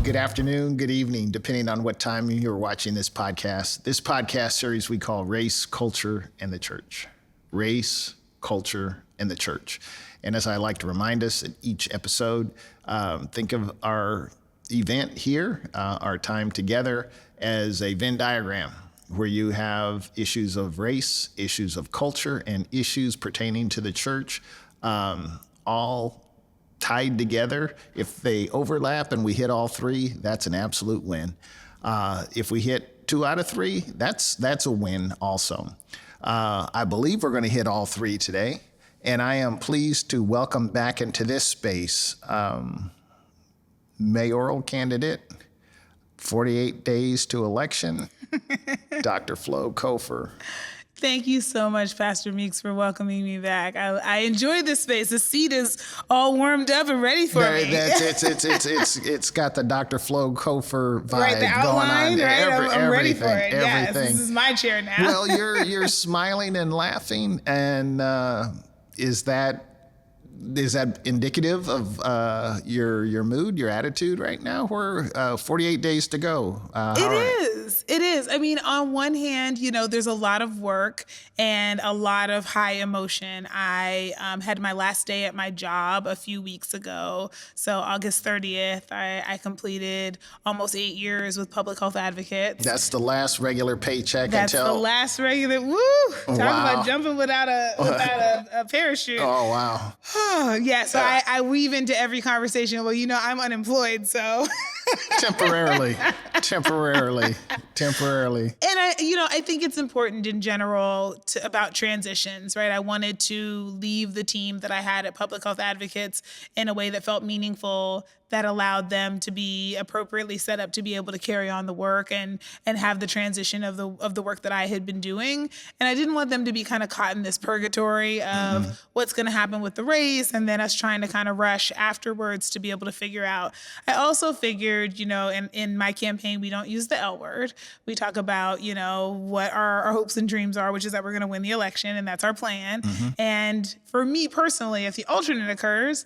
good afternoon, good evening, depending on what time you're watching this podcast. This podcast series we call Race, Culture, and the Church. Race, Culture, and the Church. And as I like to remind us in each episode, think of our event here, our time together, as a Venn diagram where you have issues of race, issues of culture, and issues pertaining to the church, all tied together. If they overlap and we hit all three, that's an absolute win. If we hit 2 out of 3, that's a win also. I believe we're going to hit all 3 today, and I am pleased to welcome back into this space mayoral candidate, 48 days to election, Dr. Flo Cofer. Thank you so much, Pastor Meeks, for welcoming me back. I enjoy this space. The seat is all warmed up and ready for me. It's got the Dr. Flo Cofer vibe right, the outline, going on. Right? I'm ready for it. Everything. Yes, this is my chair now. Well, you're smiling and laughing, and is that indicative of your mood, your attitude right now? We're 48 days to go. It is. I mean, on one hand, there's a lot of work and a lot of high emotion. I had my last day at my job a few weeks ago. So August 30th, I completed almost 8 years with Public Health Advocates. That's the last regular paycheck That's until... the last regular, woo! Talk about jumping without a parachute. Oh, wow. Yeah, so I weave into every conversation. Well, I'm unemployed, so... Temporarily. And I think it's important in general about transitions, right? I wanted to leave the team that I had at Public Health Advocates in a way that felt meaningful, that allowed them to be appropriately set up to be able to carry on the work and have the transition of the work that I had been doing. And I didn't want them to be kind of caught in this purgatory of what's going to happen with the race and then us trying to kind of rush afterwards to be able to figure out. I also figured, in my campaign, we don't use the L word. We talk about, what our hopes and dreams are, which is that we're going to win the election, and that's our plan. And for me personally, if the alternate occurs,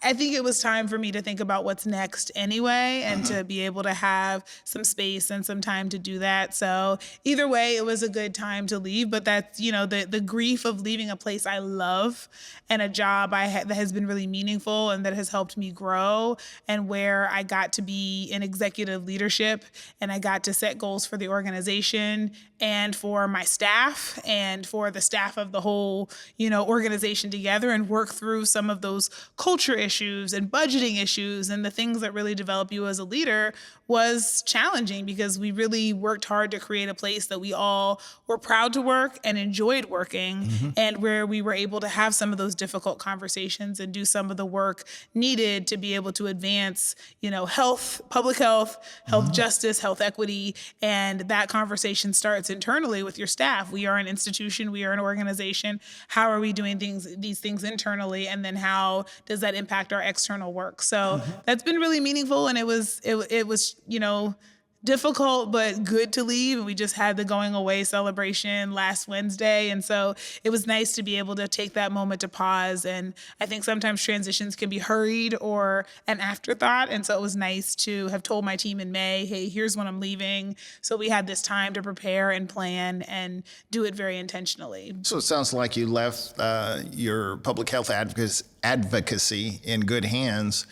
I think it was time for me to think about what's next anyway, and to be able to have some space and some time to do that. So either way, it was a good time to leave. But that's, the grief of leaving a place I love and a job that has been really meaningful and that has helped me grow, and where I got to be in executive leadership and I got to set goals for the organization and for my staff and for the staff of the whole, organization together, and work through some of those culture issues and budgeting issues and the things that really develop you as a leader was challenging, because we really worked hard to create a place that we all were proud to work and enjoyed working, and where we were able to have some of those difficult conversations and do some of the work needed to be able to advance, health, public health, health justice, health equity. And that conversation starts internally with your staff. We are an institution, we are an organization. How are we doing these things internally? And then how does that impact our external work? So that's been really meaningful. And it was, difficult, but good to leave. And we just had the going away celebration last Wednesday. And so it was nice to be able to take that moment to pause. And I think sometimes transitions can be hurried or an afterthought. And so it was nice to have told my team in May, hey, here's when I'm leaving. So we had this time to prepare and plan and do it very intentionally. So it sounds like you left your public health advocacy in good hands.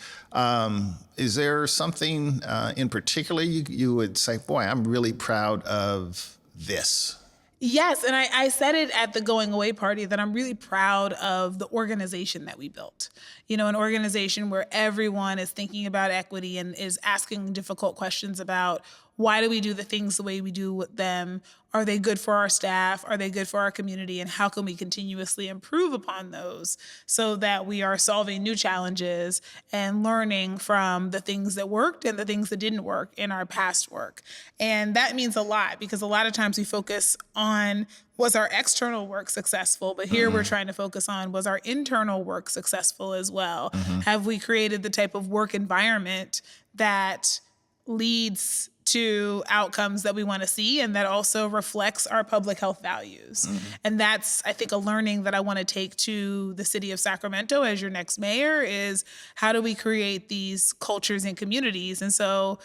Is there something in particular you would say, boy, I'm really proud of this? Yes, and I said it at the going away party that I'm really proud of the organization that we built. An organization where everyone is thinking about equity and is asking difficult questions about why do we do the things the way we do with them? Are they good for our staff? Are they good for our community? And how can we continuously improve upon those so that we are solving new challenges and learning from the things that worked and the things that didn't work in our past work? And that means a lot, because a lot of times we focus on, was our external work successful? But here we're trying to focus on, was our internal work successful as well? Have we created the type of work environment that leads to outcomes that we want to see, and that also reflects our public health values. And that's, I think, a learning that I want to take to the city of Sacramento as your next mayor is how do we create these cultures and communities? And so,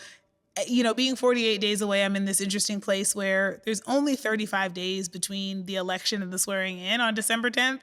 being 48 days away, I'm in this interesting place where there's only 35 days between the election and the swearing in on December 10th.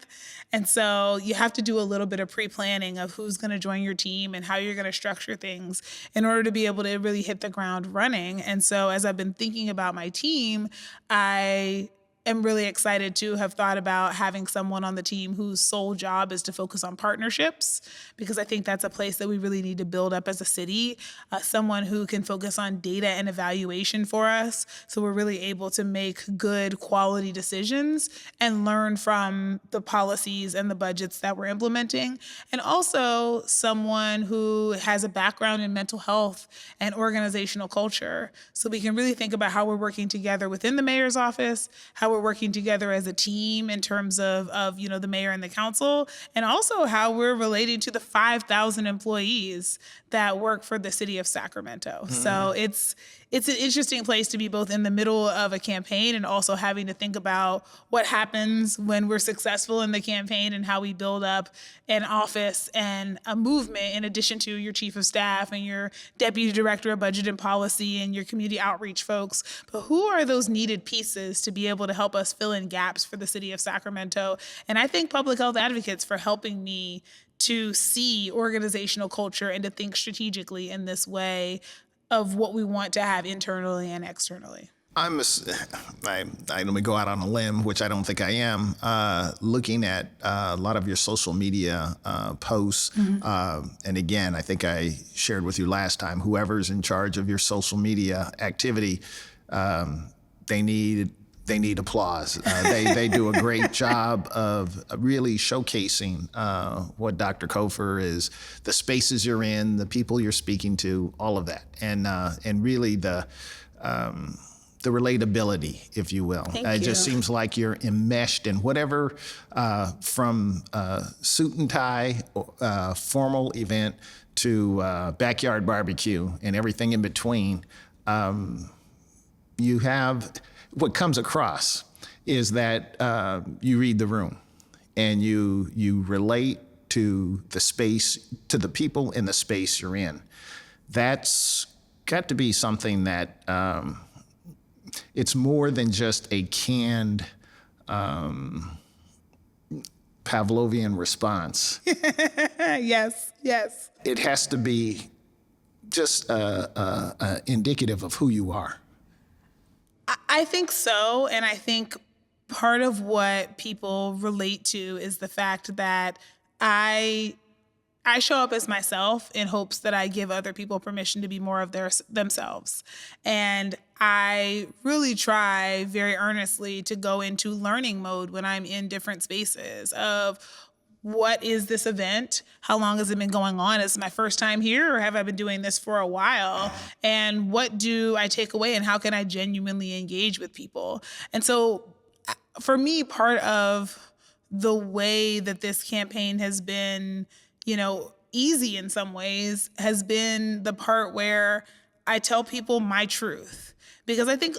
And so you have to do a little bit of pre-planning of who's going to join your team and how you're going to structure things in order to be able to really hit the ground running. And so as I've been thinking about my team, I am really excited to have thought about having someone on the team whose sole job is to focus on partnerships, because I think that's a place that we really need to build up as a city. Someone who can focus on data and evaluation for us, so we're really able to make good quality decisions and learn from the policies and the budgets that we're implementing. And also someone who has a background in mental health and organizational culture, so we can really think about how we're working together within the mayor's office, how we're working together as a team in terms of the mayor and the council, and also how we're relating to the 5,000 employees that work for the city of Sacramento. So it's an interesting place to be both in the middle of a campaign and also having to think about what happens when we're successful in the campaign and how we build up an office and a movement in addition to your chief of staff and your deputy director of budget and policy and your community outreach folks. But who are those needed pieces to be able to help us fill in gaps for the city of Sacramento? And I thank public health advocates for helping me to see organizational culture and to think strategically in this way of what we want to have internally and externally. Let me go out on a limb, which I don't think I am, looking at a lot of your social media posts. And again, I think I shared with you last time, whoever's in charge of your social media activity, they need applause. They do a great job of really showcasing what Dr. Cofer is, the spaces you're in, the people you're speaking to, all of that, and really the relatability, if you will. Thank It you. just seems like you're enmeshed in whatever, from suit and tie, formal event to backyard barbecue and everything in between. You have, what comes across is that you read the room and you relate to the space, to the people in the space you're in. That's got to be something that it's more than just a canned Pavlovian response. Yes. It has to be just indicative of who you are. I think so. And I think part of what people relate to is the fact that I show up as myself in hopes that I give other people permission to be more of themselves. And I really try very earnestly to go into learning mode when I'm in different spaces of what is this event? How long has it been going on? Is it my first time here or have I been doing this for a while? And what do I take away and how can I genuinely engage with people? And so for me, part of the way that this campaign has been, easy in some ways has been the part where I tell people my truth. Because I think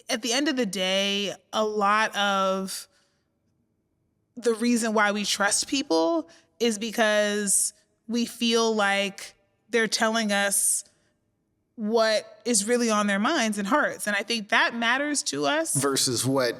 at the end of the day, a lot of the reason why we trust people is because we feel like they're telling us what is really on their minds and hearts. And I think that matters to us. Versus what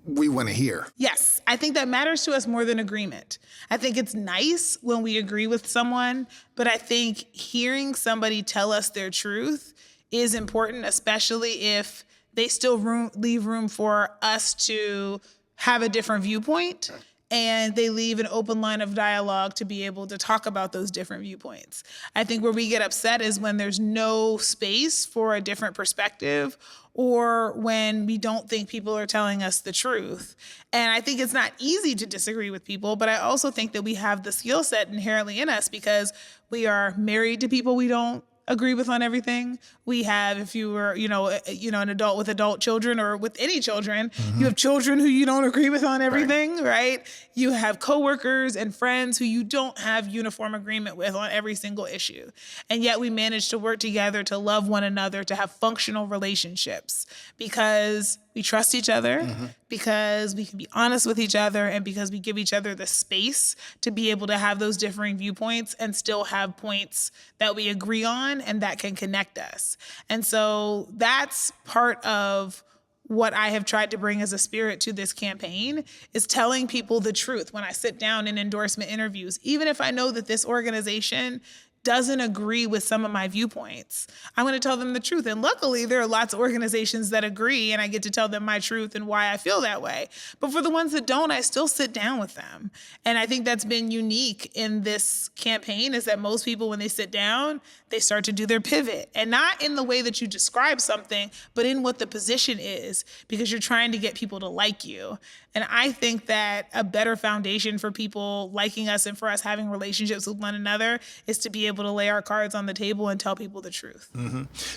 we want to hear. Yes, I think that matters to us more than agreement. I think it's nice when we agree with someone, but I think hearing somebody tell us their truth is important, especially if they still leave room for us to have a different viewpoint and they leave an open line of dialogue to be able to talk about those different viewpoints. I think where we get upset is when there's no space for a different perspective or when we don't think people are telling us the truth. And I think it's not easy to disagree with people, but I also think that we have the skill set inherently in us because we are married to people we don't agree with on everything. We have, if you were, an adult with adult children or with any children, you have children who you don't agree with on everything, right? You have coworkers and friends who you don't have uniform agreement with on every single issue. And yet we manage to work together to love one another, to have functional relationships because we trust each other, because we can be honest with each other, and because we give each other the space to be able to have those differing viewpoints and still have points that we agree on and that can connect us. And so that's part of what I have tried to bring as a spirit to this campaign, is telling people the truth when I sit down in endorsement interviews. Even if I know that this organization doesn't agree with some of my viewpoints, I'm going to tell them the truth. And luckily, there are lots of organizations that agree, and I get to tell them my truth and why I feel that way. But for the ones that don't, I still sit down with them. And I think that's been unique in this campaign, is that most people, when they sit down, they start to do their pivot. And not in the way that you describe something, but in what the position is, because you're trying to get people to like you. And I think that a better foundation for people liking us and for us having relationships with one another is to be able to lay our cards on the table and tell people the truth.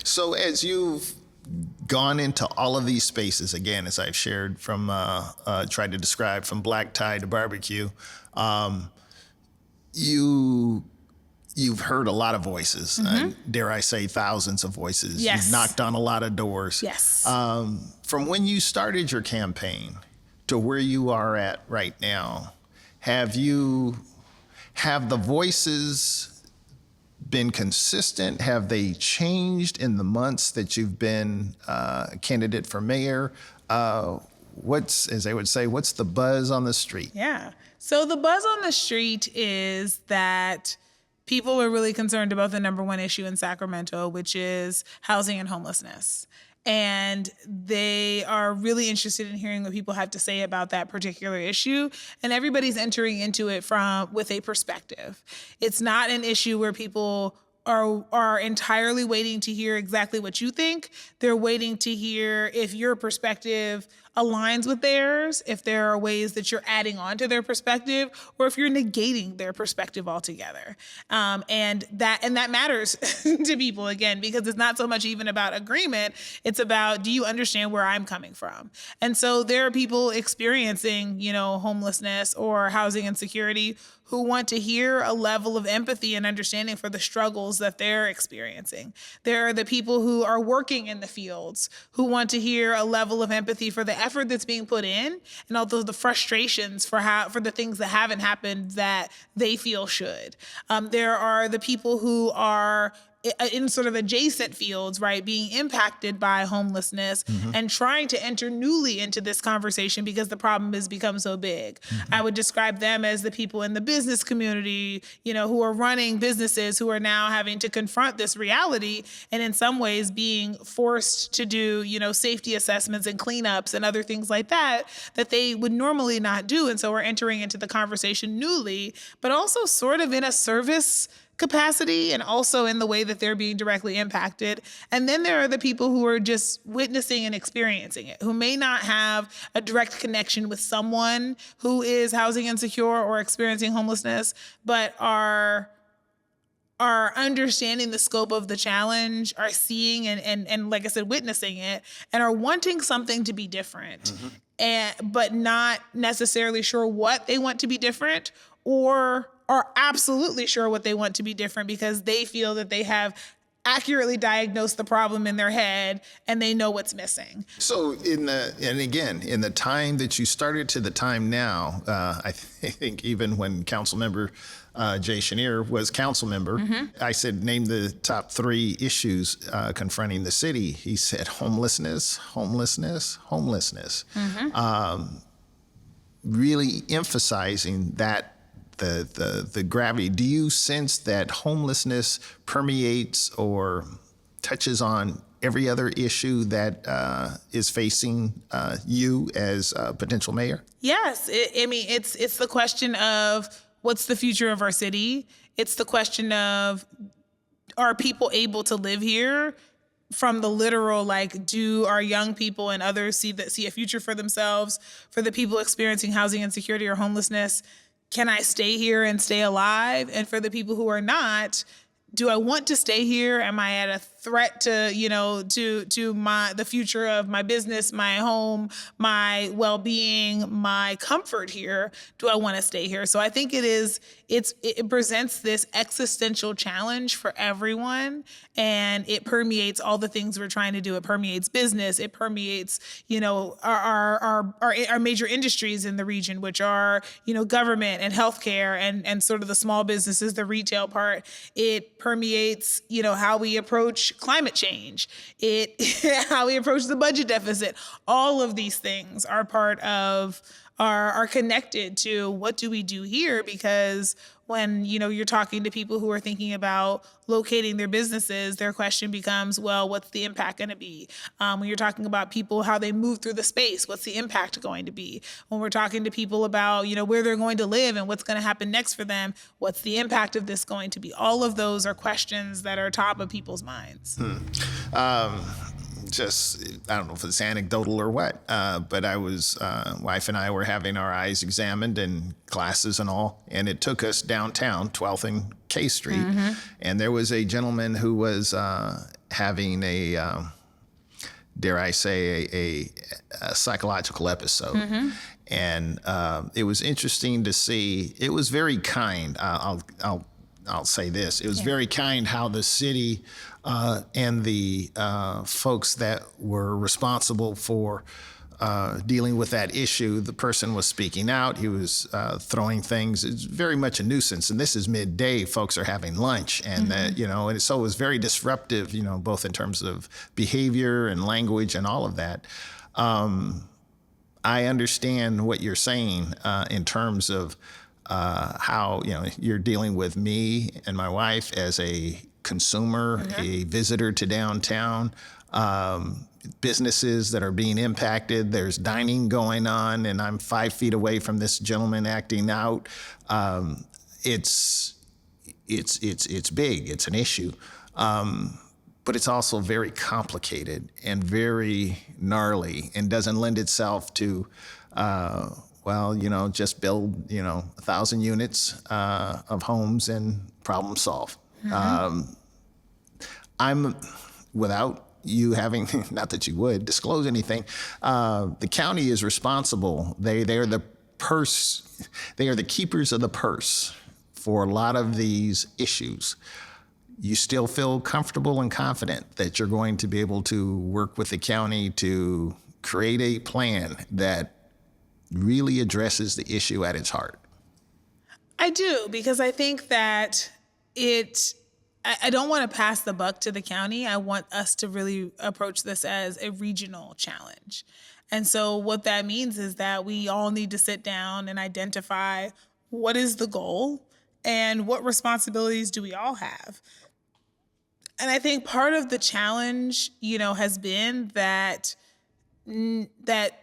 So as you've gone into all of these spaces, again, as I've shared from, tried to describe from black tie to barbecue, you've heard a lot of voices, dare I say thousands of voices. Yes. You've knocked on a lot of doors. Yes. From when you started your campaign to where you are at right now, have the voices been consistent? Have they changed in the months that you've been a candidate for mayor? What's, as they would say, what's the buzz on the street? Yeah. So the buzz on the street is that people are really concerned about the number one issue in Sacramento, which is housing and homelessness. And they are really interested in hearing what people have to say about that particular issue. And everybody's entering into it with a perspective. It's not an issue where people are entirely waiting to hear exactly what you think. They're waiting to hear if your perspective aligns with theirs, if there are ways that you're adding on to their perspective, or if you're negating their perspective altogether. And that matters to people, again, because it's not so much even about agreement. It's about, do you understand where I'm coming from? And so there are people experiencing, homelessness or housing insecurity who want to hear a level of empathy and understanding for the struggles that they're experiencing. There are the people who are working in the fields who want to hear a level of empathy for the effort that's being put in and although the frustrations for the things that haven't happened that they feel should. There are the people who are in sort of adjacent fields, right, being impacted by homelessness and trying to enter newly into this conversation because the problem has become so big. I would describe them as the people in the business community, who are running businesses who are now having to confront this reality and in some ways being forced to do, safety assessments and cleanups and other things like that they would normally not do. And so we're entering into the conversation newly, but also sort of in a service capacity and also in the way that they're being directly impacted. And then there are the people who are just witnessing and experiencing it, who may not have a direct connection with someone who is housing insecure or experiencing homelessness, but are understanding the scope of the challenge, are seeing and like I said, witnessing it, and are wanting something to be different, but not necessarily sure what they want to be different, or are absolutely sure what they want to be different because they feel that they have accurately diagnosed the problem in their head and they know what's missing. So in the time that you started to the time now, I think even when Councilmember Jay Chenier was council member, I said, name the top 3 issues confronting the city. He said, homelessness. Really emphasizing that the gravity. Do you sense that homelessness permeates or touches on every other issue that is facing you as a potential mayor? Yes, it's the question of what's the future of our city. It's the question of, are people able to live here? From the literal, do our young people and others see a future for themselves? For the people experiencing housing insecurity or homelessness, can I stay here and stay alive? And for the people who are not, do I want to stay here? Am I at a threat to, to the future of my business, my home, my well-being, my comfort here? Do I want to stay here? So I think it presents this existential challenge for everyone, and it permeates all the things we're trying to do. It permeates business. It permeates, our major industries in the region, which are, government and healthcare and sort of the small businesses, the retail part. It permeates, how we approach climate change, how we approach the budget deficit. All of these things are part of, are connected to what do we do here? Because when, you're talking to people who are thinking about locating their businesses, their question becomes, well, what's the impact going to be? When you're talking about people, how they move through the space, what's the impact going to be? When we're talking to people about, where they're going to live and what's going to happen next for them, what's the impact of this going to be? All of those are questions that are top of people's minds. I don't know if it's anecdotal or what, but I was, wife and I were having our eyes examined in classes and all, and it took us downtown, 12th and K Street, and there was a gentleman who was having a, dare I say, a psychological episode. And it was interesting to see. It was very kind. I'll say this. It was very kind how the city and the folks that were responsible for dealing with that issue, the person was speaking out. He was throwing things. It's very much a nuisance. And this is midday. Folks are having lunch. And, and so it was very disruptive, both in terms of behavior and language and all of that. I understand what you're saying in terms of how, you're dealing with me and my wife as a consumer, a visitor to downtown, businesses that are being impacted. There's dining going on, and I'm 5 feet away from this gentleman acting out. It's big. It's an issue. But it's also very complicated and very gnarly and doesn't lend itself to, just build, 1,000 units of homes and problem solve. I'm, without you having, not that you would disclose anything, the county is responsible. They are the keepers of the purse for a lot of these issues. You still feel comfortable and confident that you're going to be able to work with the county to create a plan that really addresses the issue at its heart? I do, because I think that I don't want to pass the buck to the county. I want us to really approach this as a regional challenge. And so what that means is that we all need to sit down and identify what is the goal and what responsibilities do we all have. And I think part of the challenge, has been that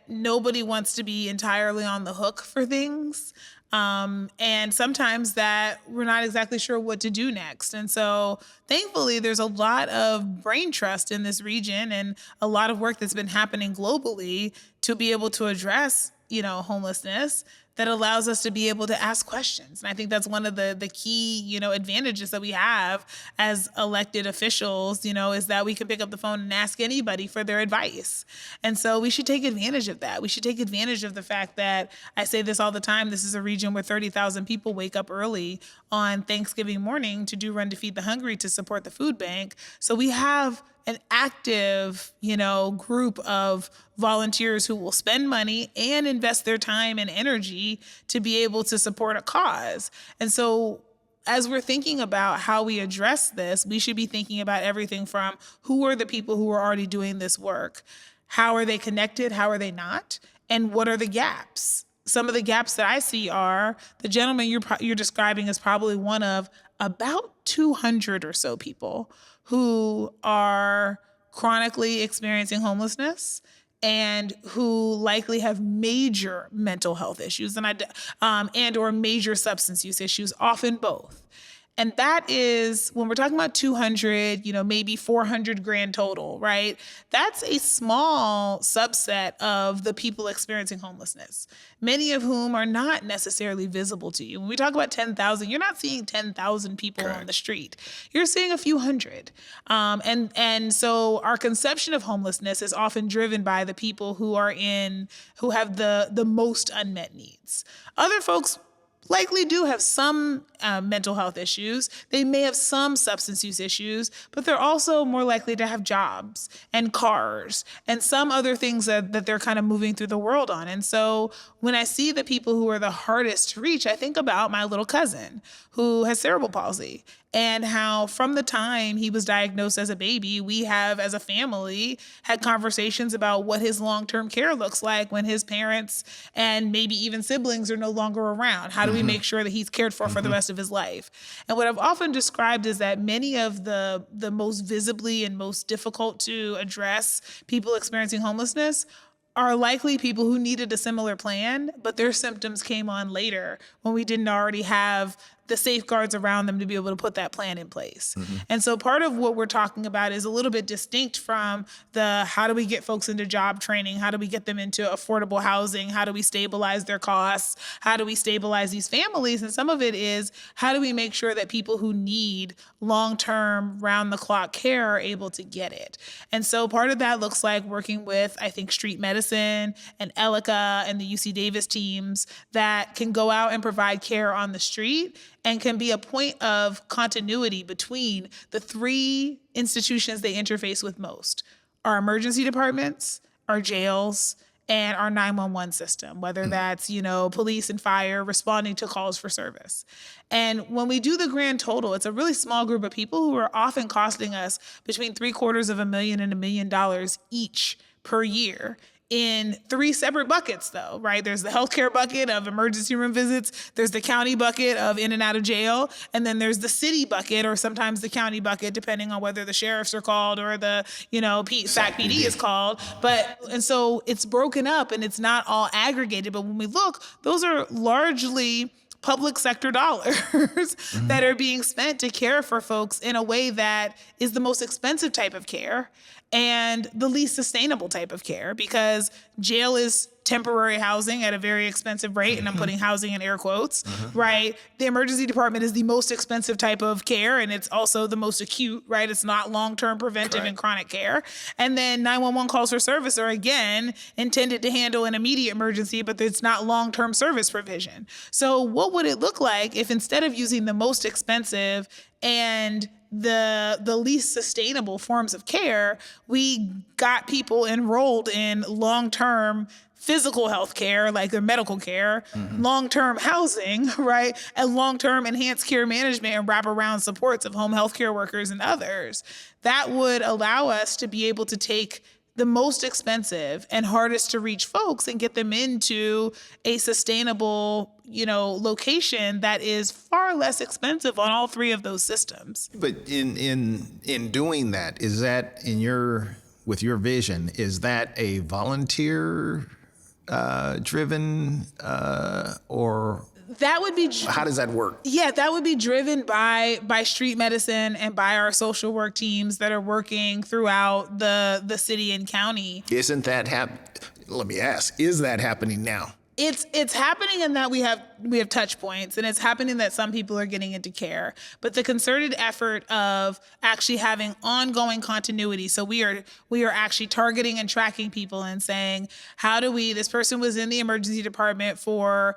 nobody wants to be entirely on the hook for things. And sometimes that we're not exactly sure what to do next. And so thankfully, there's a lot of brain trust in this region and a lot of work that's been happening globally to be able to address, homelessness that allows us to be able to ask questions. And I think that's one of the key, advantages that we have as elected officials, is that we can pick up the phone and ask anybody for their advice. And so we should take advantage of that. We should take advantage of the fact that, I say this all the time, this is a region where 30,000 people wake up early on Thanksgiving morning to do Run to Feed the Hungry to support the food bank. So we have an active, group of volunteers who will spend money and invest their time and energy to be able to support a cause. And so as we're thinking about how we address this, we should be thinking about everything from who are the people who are already doing this work? How are they connected? How are they not? And what are the gaps? Some of the gaps that I see are the gentleman you're describing is probably one of about 200 or so people who are chronically experiencing homelessness and who likely have major mental health issues and or major substance use issues, often both. And that is, when we're talking about 200, maybe 400 grand total, right? That's a small subset of the people experiencing homelessness, many of whom are not necessarily visible to you. When we talk about 10,000, you're not seeing 10,000 people on the street. You're seeing a few hundred. And so our conception of homelessness is often driven by the people who have the most unmet needs. Other folks likely do have some mental health issues. They may have some substance use issues, but they're also more likely to have jobs and cars and some other things that they're kind of moving through the world on. And so when I see the people who are the hardest to reach, I think about my little cousin who has cerebral palsy, and how from the time he was diagnosed as a baby, we have, as a family, had conversations about what his long-term care looks like when his parents and maybe even siblings are no longer around. How do we make sure that he's cared for the rest of his life? And what I've often described is that many of the most visibly and most difficult to address people experiencing homelessness are likely people who needed a similar plan, but their symptoms came on later when we didn't already have the safeguards around them to be able to put that plan in place. And so part of what we're talking about is a little bit distinct from the how do we get folks into job training? How do we get them into affordable housing? How do we stabilize their costs? How do we stabilize these families? And some of it is how do we make sure that people who need long-term, round-the-clock care are able to get it? And so part of that looks like working with, I think, street medicine and ELICA and the UC Davis teams that can go out and provide care on the street and can be a point of continuity between the three institutions they interface with most: our emergency departments, our jails, and our 911 system, whether that's, police and fire responding to calls for service. And when we do the grand total, it's a really small group of people who are often costing us between $750,000 and $1 million each per year, in three separate buckets, though, right? There's the healthcare bucket of emergency room visits, there's the county bucket of in and out of jail, and then there's the city bucket, or sometimes the county bucket, depending on whether the sheriffs are called or the, SAC PD is called. And so it's broken up and it's not all aggregated. But when we look, those are largely public sector dollars that are being spent to care for folks in a way that is the most expensive type of care and the least sustainable type of care, because jail is temporary housing at a very expensive rate, and I'm putting housing in air quotes, right? The emergency department is the most expensive type of care, and it's also the most acute, right? It's not long-term preventive and chronic care. And then 911 calls for service are, again, intended to handle an immediate emergency, but it's not long-term service provision. So what would it look like if, instead of using the most expensive and the least sustainable forms of care, we got people enrolled in long-term physical health care, like their medical care, long-term housing, right? And long-term enhanced care management and wraparound supports of home health care workers and others. That would allow us to be able to take the most expensive and hardest to reach folks and get them into a sustainable, location that is far less expensive on all three of those systems. But in doing that, is that with your vision, is that a volunteer driven or that would be how does that work? Yeah, that would be driven by street medicine and by our social work teams that are working throughout the city and county. Isn't that let me ask, is that happening now? It's happening in that we have touch points, and it's happening that some people are getting into care. But the concerted effort of actually having ongoing continuity, so we are actually targeting and tracking people and saying, how do this person was in the emergency department for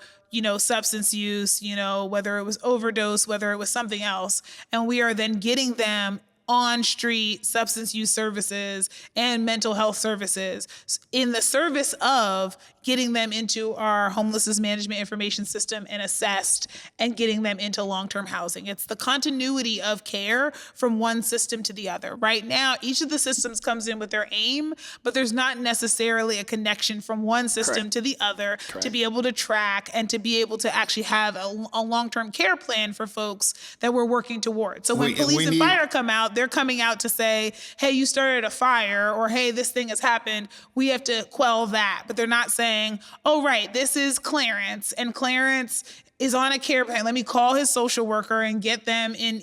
substance use, whether it was overdose, whether it was something else, and we are then getting them on-street substance use services and mental health services in the service of getting them into our homelessness management information system and assessed and getting them into long-term housing. It's the continuity of care from one system to the other. Right now, each of the systems comes in with their aim, but there's not necessarily a connection from one system to the other to be able to track and to be able to actually have a long-term care plan for folks that we're working towards. So when police and fire come out, they're coming out to say, hey, you started a fire, or hey, this thing has happened. We have to quell that. But they're not saying, oh, right, this is Clarence, and Clarence is on a care plan, let me call his social worker and get them in,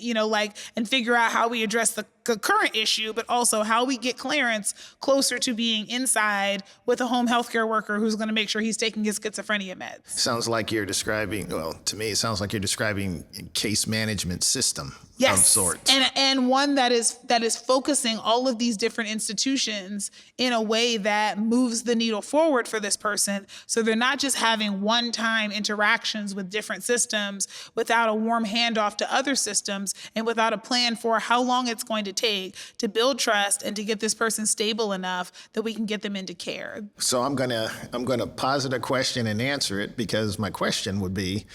and figure out how we address the current issue, but also how we get Clarence closer to being inside with a home healthcare worker who's going to make sure he's taking his schizophrenia meds. Sounds like you're describing, to me, it sounds like you're describing a case management system of sorts. And one that is focusing all of these different institutions in a way that moves the needle forward for this person. So they're not just having one-time interactions with different systems without a warm handoff to other systems and without a plan for how long it's going to take to build trust and to get this person stable enough that we can get them into care. So I'm gonna posit a question and answer it, because my question would be,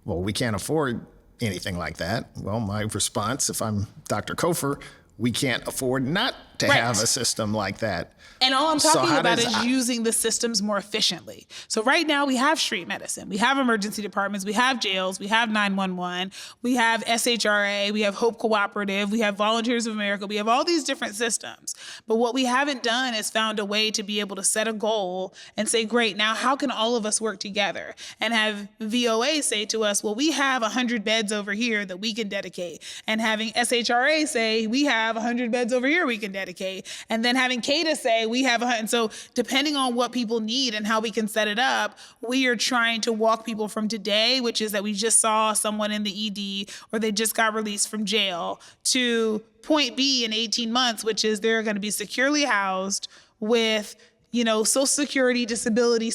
well, we can't afford anything like that. Well, my response, if I'm Dr. Cofer, we can't afford not to have a system like that. And all I'm talking about is using the systems more efficiently. So right now we have street medicine, we have emergency departments, we have jails, we have 911, we have SHRA, we have Hope Cooperative, we have Volunteers of America, we have all these different systems. But what we haven't done is found a way to be able to set a goal and say, great, now how can all of us work together? And have VOA say to us, well, we have 100 beds over here that we can dedicate. And having SHRA say, we have 100 beds over here we can dedicate. And then having CADA say, we have and so depending on what people need and how we can set it up, we are trying to walk people from today, which is that we just saw someone in the ED or they just got released from jail, to point B in 18 months, which is they're going to be securely housed with Social Security, disability,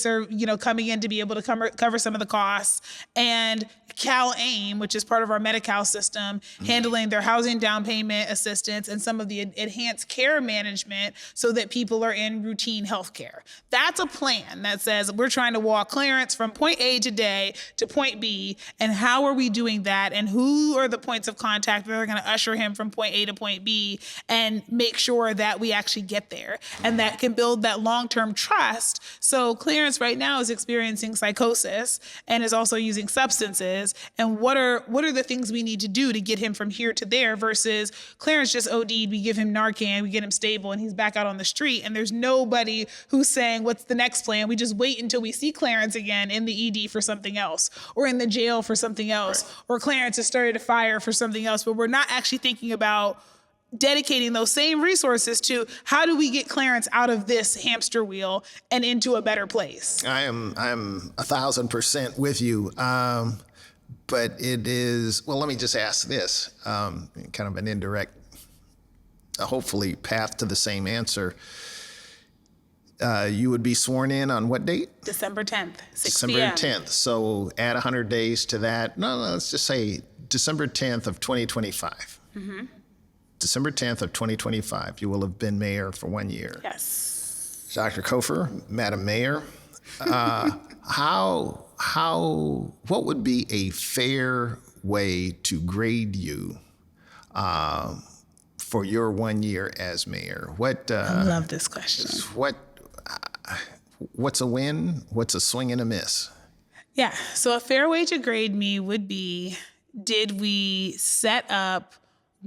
coming in to be able to cover some of the costs, and CalAIM, which is part of our Medi-Cal system, handling their housing down payment assistance and some of the enhanced care management so that people are in routine health care. That's a plan that says we're trying to walk Clarence from point A today to point B, and how are we doing that, and who are the points of contact that are going to usher him from point A to point B and make sure that we actually get there, and that can build that long-term trust. So Clarence right now is experiencing psychosis and is also using substances. And what are the things we need to do to get him from here to there, versus Clarence just OD'd, we give him Narcan, we get him stable, and he's back out on the street, and there's nobody who's saying, what's the next plan? We just wait until we see Clarence again in the ED for something else, or in the jail for something else, or Clarence has started a fire for something else, but we're not actually thinking about dedicating those same resources to how do we get Clarence out of this hamster wheel and into a better place. I'm 1,000% with you. But it is, well, let me just ask this, kind of an indirect, hopefully path to the same answer. You would be sworn in on what date? December 10th, 6 December p.m. 10th. So add 100 days to that. No, let's just say December 10th of 2025. Mm-hmm. December 10th of 2025, you will have been mayor for 1 year. Yes. Dr. Cofer, Madam Mayor, what would be a fair way to grade you for your 1 year as mayor? I love this question. What's a win? What's a swing and a miss? Yeah, so a fair way to grade me would be, did we set up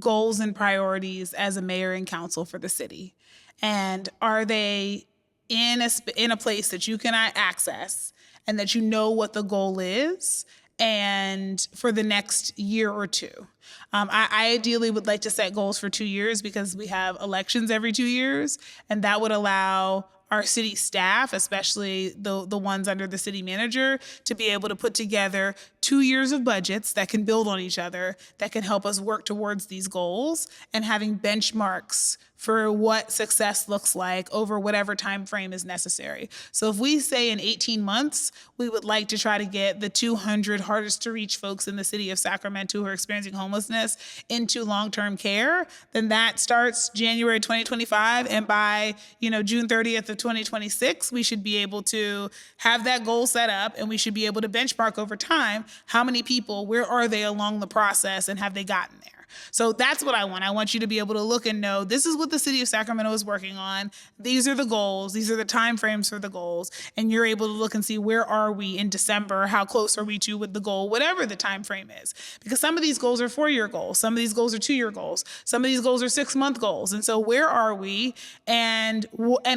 goals and priorities as a mayor and council for the city? And are they in a place that you can access and that you know what the goal is and for the next year or two? I ideally would like to set goals for 2 years, because we have elections every 2 years, and that would allow our city staff, especially the ones under the city manager, to be able to put together 2 years of budgets that can build on each other, that can help us work towards these goals, and having benchmarks for what success looks like over whatever time frame is necessary. So if we say in 18 months, we would like to try to get the 200 hardest to reach folks in the city of Sacramento who are experiencing homelessness into long-term care, then that starts January 2025. And by June 30th of 2026, we should be able to have that goal set up, and we should be able to benchmark over time how many people, where are they along the process, and have they gotten there? there. So that's what I want. I want you to be able to look and know this is what the city of Sacramento is working on. These are the goals. These are the timeframes for the goals. And you're able to look and see where are we in December? How close are we to with the goal, whatever the time frame is. Because some of these goals are 4-year goals. Some of these goals are 2-year goals. Some of these goals are 6-month goals. And so where are we? And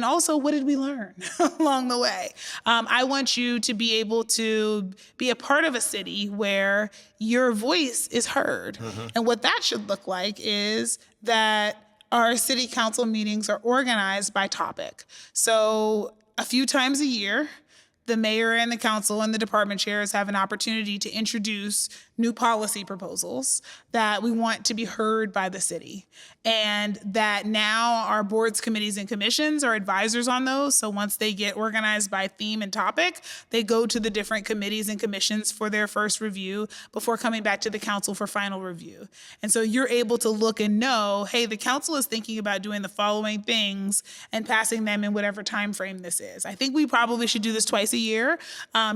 also, what did we learn along the way? I want you to be able to be a part of a city where your voice is heard. Mm-hmm. And what that should look like is that our city council meetings are organized by topic. So a few times a year, the mayor and the council and the department chairs have an opportunity to introduce new policy proposals that we want to be heard by the city. And that now our boards, committees, and commissions are advisors on those. So once they get organized by theme and topic, they go to the different committees and commissions for their first review before coming back to the council for final review. And so you're able to look and know, hey, the council is thinking about doing the following things and passing them in whatever time frame this is. I think we probably should do this twice a year,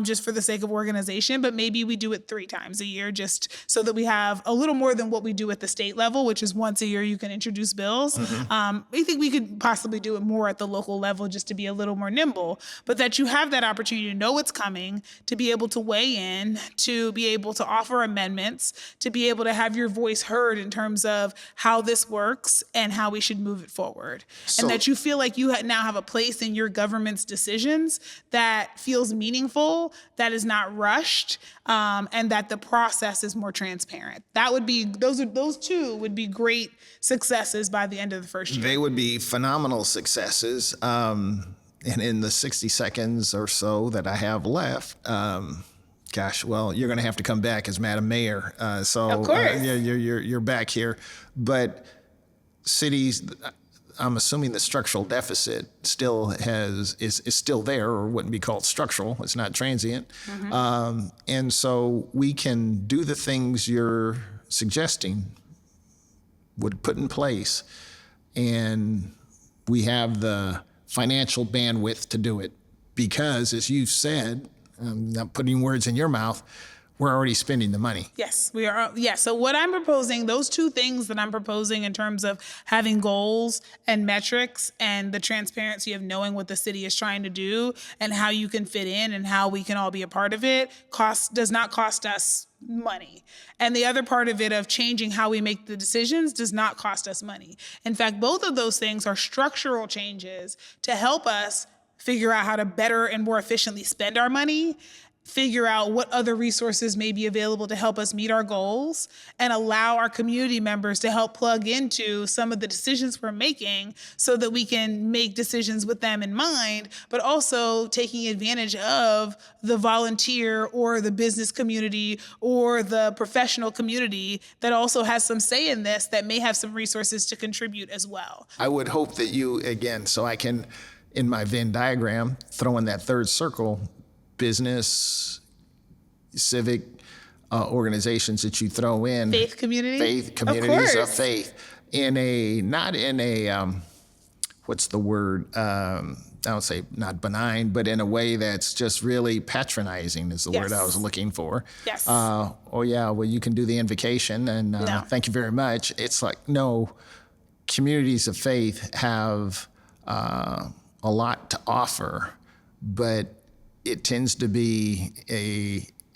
just for the sake of organization, but maybe we do it 3 times a year, just so that we have a little more than what we do at the state level, which is once a year you can introduce bills. Mm-hmm. I think we could possibly do it more at the local level just to be a little more nimble, but that you have that opportunity to know what's coming, to be able to weigh in, to be able to offer amendments, to be able to have your voice heard in terms of how this works and how we should move it forward. And that you feel like you now have a place in your government's decisions that feels meaningful, that is not rushed, and that the process is more transparent. That would be, those 2 would be great successes by the end of the first year. They would be phenomenal successes. And in the 60 seconds or so that I have left, well, you're going to have to come back as Madam Mayor. So of course. You're back here. But cities, I'm assuming the structural deficit still is still there, or wouldn't be called structural. It's not transient. Mm-hmm. And so we can do the things you're suggesting would put in place, and we have the financial bandwidth to do it because, as you've said, I'm not putting words in your mouth, we're already spending the money. Yes, we are. Yeah. So what I'm proposing, those 2 things that I'm proposing in terms of having goals and metrics and the transparency of knowing what the city is trying to do and how you can fit in and how we can all be a part of it, does not cost us money. And the other part of it of changing how we make the decisions does not cost us money. In fact, both of those things are structural changes to help us figure out how to better and more efficiently spend our money, figure out what other resources may be available to help us meet our goals, and allow our community members to help plug into some of the decisions we're making so that we can make decisions with them in mind, but also taking advantage of the volunteer or the business community or the professional community that also has some say in this, that may have some resources to contribute as well. I would hope that you, again, so I can, in my Venn diagram, throw in that 3rd circle, business, civic organizations that you throw in. Faith communities of faith. Not in a, what's the word? I don't say not benign, but in a way that's just really patronizing is the word I was looking for. Yes. Well, you can do the invocation and thank you very much. It's like, no, communities of faith have a lot to offer, but it tends to be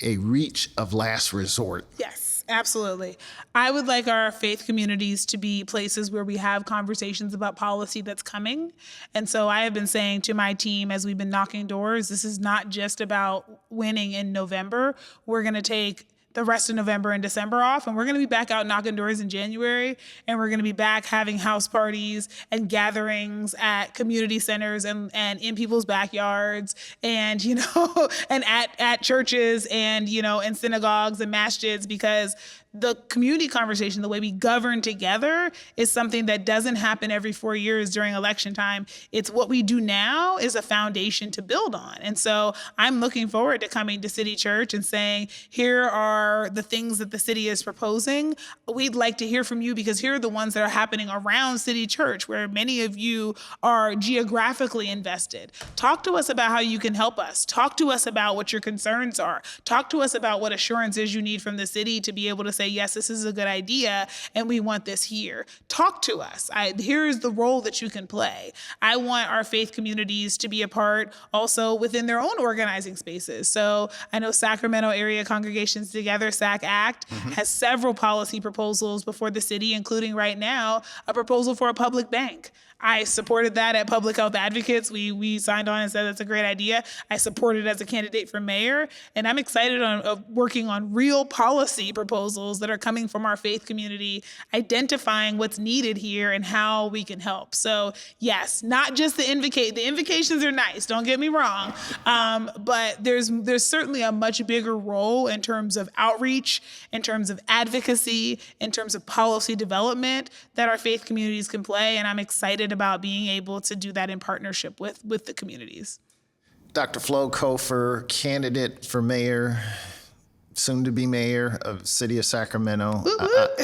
a reach of last resort. Yes, absolutely. I would like our faith communities to be places where we have conversations about policy that's coming. And so I have been saying to my team as we've been knocking doors, this is not just about winning in November. We're going to take the rest of November and December off, and we're going to be back out knocking doors in January, and we're going to be back having house parties and gatherings at community centers and in people's backyards and, and at churches and, in synagogues and masjids, because the community conversation, the way we govern together, is something that doesn't happen every 4 years during election time. It's what we do now is a foundation to build on. And so I'm looking forward to coming to City Church and saying, here are the things that the city is proposing. We'd like to hear from you because here are the ones that are happening around City Church, where many of you are geographically invested. Talk to us about how you can help us. Talk to us about what your concerns are. Talk to us about what assurances you need from the city to be able to say, say, yes, this is a good idea and we want this here. Talk to us. Here's the role that you can play. I want our faith communities to be a part also within their own organizing spaces. So I know Sacramento Area Congregations Together, SAC-ACT, has several policy proposals before the city, including right now a proposal for a public bank. I supported that at Public Health Advocates. We signed on and said that's a great idea. I supported it as a candidate for mayor, and I'm excited on working on real policy proposals that are coming from our faith community, identifying what's needed here and how we can help. So yes, not just the invocations are nice, don't get me wrong, but there's certainly a much bigger role in terms of outreach, in terms of advocacy, in terms of policy development that our faith communities can play, and I'm excited about being able to do that in partnership with the communities. Dr. Flo Cofer, candidate for mayor, soon to be mayor of the city of Sacramento.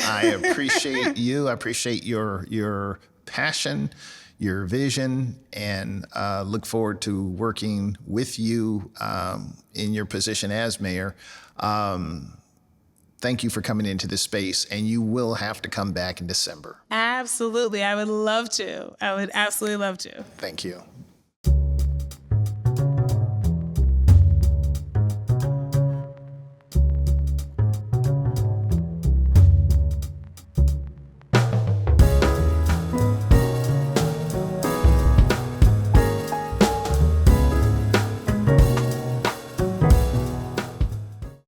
I appreciate you. I appreciate your passion, your vision, and look forward to working with you in your position as mayor. Thank you for coming into this space, and you will have to come back in December. Absolutely. I would love to. I would absolutely love to. Thank you.